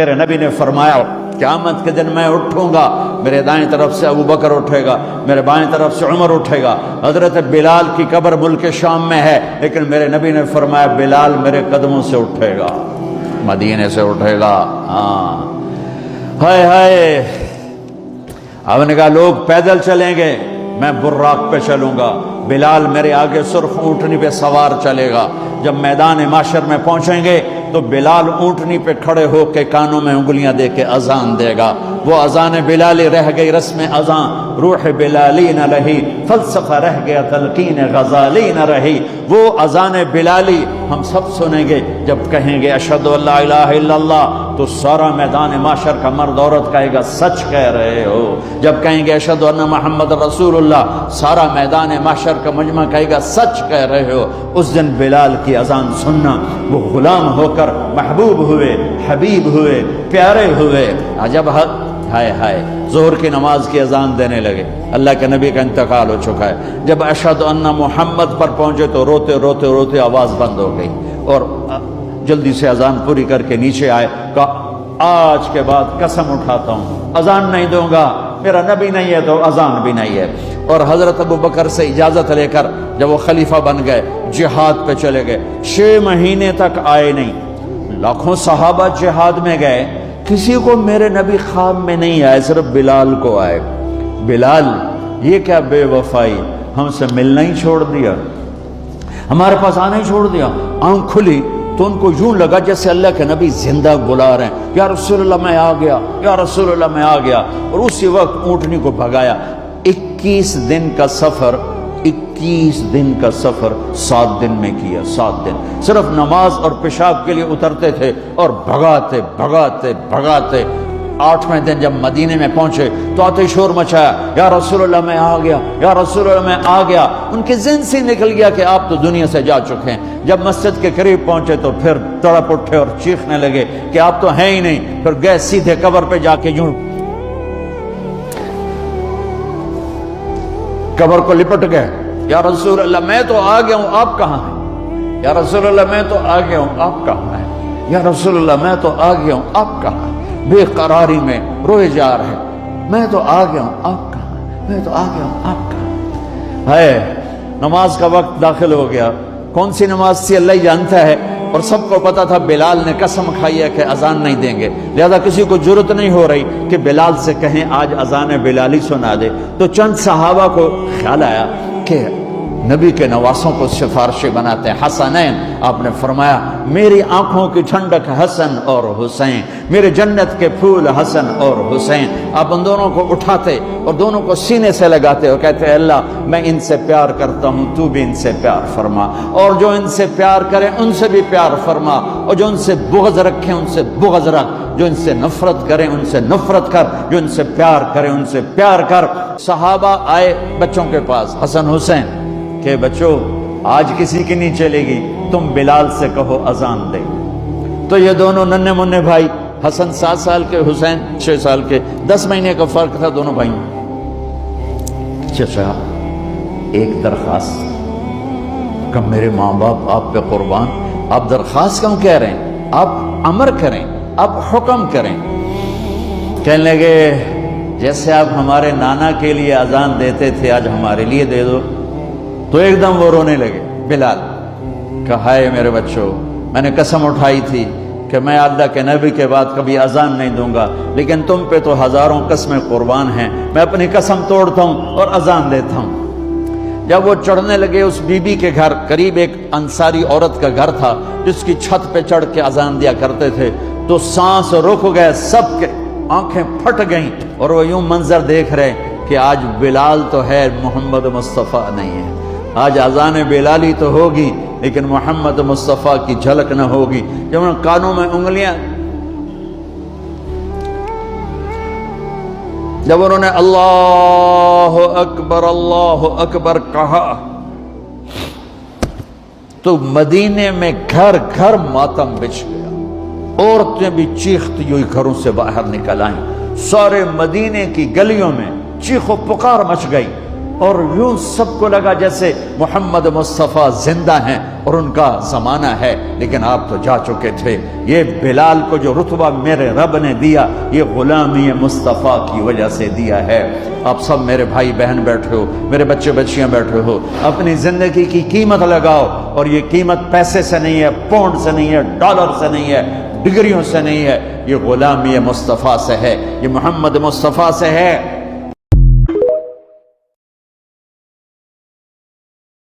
میرے نبی نے فرمایا قیامت کے دن میں اٹھوں گا، میرے دائیں طرف سے ابو بکر اٹھے گا، میرے بائیں طرف سے عمر اٹھے گا۔ حضرت بلال کی قبر ملک شام میں ہے، لیکن میرے نبی نے فرمایا بلال میرے قدموں سے اٹھے گا، مدینے سے اٹھے گا۔ ہاں ہائے ہائے، آپ نے کہا لوگ پیدل چلیں گے، میں براق پہ چلوں گا، بلال میرے آگے سرخ اونٹنی پہ سوار چلے گا۔ جب میدان معاشر میں پہنچیں گے تو بلال اونٹنی پہ کھڑے ہو کے کانوں میں انگلیاں دے کے اذان دے گا۔ وہ اذان بلالی رہ گئی رسم اذان، روح بلالی نہ رہی، فلسفہ رہ گیا تلقین غزالی نہ رہی۔ وہ اذان بلالی ہم سب سنیں گے جب کہیں گے اشہد ان لا الہ الا اللہ، تو سارا میدان معاشر کا مرد عورت کہے گا سچ کہہ رہے ہو۔ جب کہیں گے اشہد ان محمد رسول اللہ، سارا میدان معاشر کا مجمع کہے گا سچ کہہ رہے ہو۔ اس دن بلال کی اذان سننا، وہ غلام ہو کر محبوب ہوئے، حبیب ہوئے، پیارے ہوئے۔ جب ہائے ہائے ظہر کی نماز کی اذان دینے لگے، اللہ کے نبی کا انتقال ہو چکا ہے، جب اشہد ان محمد پر پہنچے تو روتے روتے روتے آواز بند ہو گئی، اور جلدی سے اذان پوری کر کے نیچے آئے، کہا آج کے بعد قسم اٹھاتا ہوں اذان نہیں دوں گا، میرا نبی نہیں ہے تو اذان بھی نہیں ہے۔ اور حضرت ابو بکر سے اجازت لے کر جب وہ خلیفہ بن گئے، جہاد پہ چلے گئے، 6 مہینے تک آئے نہیں۔ لاکھوں صحابہ جہاد میں گئے، کسی کو میرے نبی خواب میں نہیں آئے، صرف بلال کو آئے۔ بلال یہ کیا بے وفائی، ہم سے ملنا ہی چھوڑ دیا، ہمارے پاس آنا ہی چھوڑ دیا۔ آنکھ کھلی تو ان کو یوں لگا جیسے اللہ کے نبی زندہ بلا رہے ہیں، یا رسول اللہ میں آ گیا، یا رسول اللہ میں آ گیا، اور اسی وقت اونٹنی کو بھگایا۔ 21 دن کا سفر، 21 دن کا سفر 7 دن میں کیا، 7 دن صرف نماز اور پیشاب کے لیے اترتے تھے اور بھگاتے بھگاتے بھگاتے۔ 8ویں دن جب مدینے میں پہنچے تو آتے شور مچایا، یا رسول اللہ میں آ گیا، یا رسول اللہ میں آ گیا۔ ان کے ذہن سے نکل گیا کہ آپ تو دنیا سے جا چکے ہیں۔ جب مسجد کے قریب پہنچے تو پھر تڑپ اٹھے اور چیخنے لگے کہ آپ تو ہیں ہی نہیں۔ پھر گئے سیدھے قبر پہ جا کے یوں قبر کو لپٹ گئے، یا رسول اللہ میں تو آ گیا ہوں، آپ کہاں ہیں؟ یا رسول اللہ میں تو آ گیا ہوں، آپ کہاں ہیں؟ یا رسول اللہ میں تو آ گیا ہوں، آپ کہاں ہیں؟ بے قراری میں روئے جا رہے، میں تو آ گیا ہوں، آپ کہاں ہیں؟ میں تو آ گیا ہوں، آپ کہاں ہیں؟ نماز کا وقت داخل ہو گیا۔ کون سی نماز تھی اللہ ہی جانتا ہے، اور سب کو پتا تھا بلال نے قسم کھائی ہے کہ اذان نہیں دیں گے، لہذا کسی کو جرت نہیں ہو رہی کہ بلال سے کہیں آج اذان بلالی سنا دے۔ تو چند صحابہ کو خیال آیا کہ نبی کے نواسوں کو سفارشی بناتے ہیں، حسنین۔ آپ نے فرمایا میری آنکھوں کی ٹھنڈک حسن اور حسین، میرے جنت کے پھول حسن اور حسین۔ آپ ان دونوں کو اٹھاتے اور دونوں کو سینے سے لگاتے اور کہتے ہیں اللہ میں ان سے پیار کرتا ہوں، تو بھی ان سے پیار فرما، اور جو ان سے پیار کرے ان سے بھی پیار فرما، اور جو ان سے بغض رکھے ان سے بغض رکھ، جو ان سے نفرت کرے ان سے نفرت کر، جو ان سے پیار کرے ان سے پیار کر۔ صحابہ آئے بچوں کے پاس، حسن حسین، کہ بچوں آج کسی کی نہیں چلے گی، تم بلال سے کہو اذان دے۔ تو یہ دونوں ننھے منھے بھائی، حسن 7 سال کے، حسین 6 سال کے، 10 مہینے کا فرق تھا دونوں بھائیوں۔ چچا ایک درخواست، کہ میرے ماں باپ آپ پہ قربان، آپ درخواست کیوں کہہ رہے ہیں؟ آپ امر کریں، آپ حکم کریں۔ کہنے لگے جیسے آپ ہمارے نانا کے لیے اذان دیتے تھے آج ہمارے لیے دے دو۔ تو ایک دم وہ رونے لگے۔ بلال کہا ہائے میرے بچوں، میں نے قسم اٹھائی تھی کہ میں اللہ کے نبی کے بعد کبھی اذان نہیں دوں گا، لیکن تم پہ تو ہزاروں قسمیں قربان ہیں، میں اپنی قسم توڑتا ہوں اور اذان دیتا ہوں۔ جب وہ چڑھنے لگے اس بی بی کے گھر، قریب ایک انصاری عورت کا گھر تھا جس کی چھت پہ چڑھ کے اذان دیا کرتے تھے، تو سانس رک گئے سب کے، آنکھیں پھٹ گئیں، اور وہ یوں منظر دیکھ رہے کہ آج بلال تو ہے، محمد مصطفیٰ نہیں ہے۔ آج اذان بلالی تو ہوگی لیکن محمد مصطفیٰ کی جھلک نہ ہوگی۔ جب ان کانوں میں انگلیاں، جب انہوں نے اللہ اکبر کہا تو مدینے میں گھر گھر ماتم بچھ گیا، عورتیں بھی چیختی ہوئی گھروں سے باہر نکل آئیں، سارے مدینے کی گلیوں میں چیخ و پکار مچ گئی اور یوں سب کو لگا جیسے محمد مصطفیٰ زندہ ہیں اور ان کا زمانہ ہے، لیکن آپ تو جا چکے تھے۔ یہ بلال کو جو رتبہ میرے رب نے دیا، یہ غلامی مصطفیٰ کی وجہ سے دیا ہے۔ آپ سب میرے بھائی بہن بیٹھے ہو، میرے بچے بچیاں بیٹھے ہو، اپنی زندگی کی قیمت لگاؤ، اور یہ قیمت پیسے سے نہیں ہے، پاؤنڈ سے نہیں ہے، ڈالر سے نہیں ہے، ڈگریوں سے نہیں ہے، یہ غلامی مصطفیٰ سے ہے، یہ محمد مصطفیٰ سے ہے۔